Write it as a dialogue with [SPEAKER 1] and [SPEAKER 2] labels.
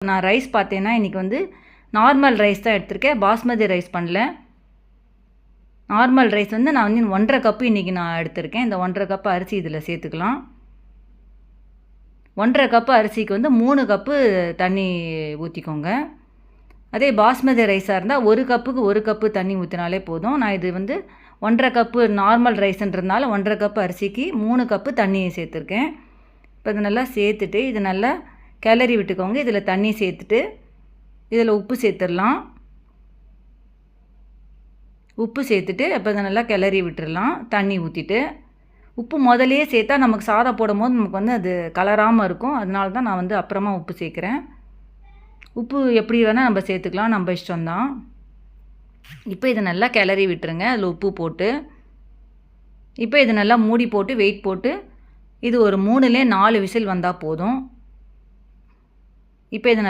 [SPEAKER 1] நான் ரைஸ் பார்த்தேன்னா இன்றைக்கி வந்து நார்மல் ரைஸ் தான் எடுத்திருக்கேன், பாஸ்மதி ரைஸ் பண்ணல. நார்மல் ரைஸ் வந்து நான் வந்து 1.5 கப்பு இன்றைக்கி நான் எடுத்திருக்கேன். இந்த 1.5 கப்பு அரிசி இதில் சேர்த்துக்கலாம். 1.5 கப்பு அரிசிக்கு வந்து 3 கப்பு தண்ணி ஊற்றிக்கோங்க. அதே பாஸ்மதி ரைஸாக இருந்தால் 1 கப்புக்கு 1 கப்பு தண்ணி ஊற்றினாலே போதும். நான் இது வந்து 1.5 கப்பு நார்மல் ரைஸ்ன்றதுனால 1.5 கப்பு அரிசிக்கு 3 கப்பு தண்ணி சேர்த்துருக்கேன். இப்போ இது நல்லா சேர்த்துட்டு இது நல்லா கிளறி விட்டுக்கோங்க. இதில் தண்ணி சேர்த்துட்டு இதில் உப்பு சேர்த்துடலாம். உப்பு சேர்த்துட்டு அப்போ இதை நல்லா கிளறி விட்டுடலாம். தண்ணி ஊற்றிட்டு உப்பு முதலையே சேர்த்தா நமக்கு சாதம் போடும் போது நமக்கு வந்து அது கலராமல் இருக்கும். அதனால தான் நான் வந்து அப்புறமா உப்பு சேர்க்குறேன். உப்பு எப்படி வேணால் நம்ம சேர்த்துக்கலாம், நம்ம இஷ்டம்தான். இப்போ இதை நல்லா கிளறி விட்டுருங்க அதில் உப்பு போட்டு. இப்போ இது நல்லா மூடி போட்டு வெயிட் போட்டு இது ஒரு 3லே 4 விசில் வந்தால் போதும். இப்போ இதை நல்லா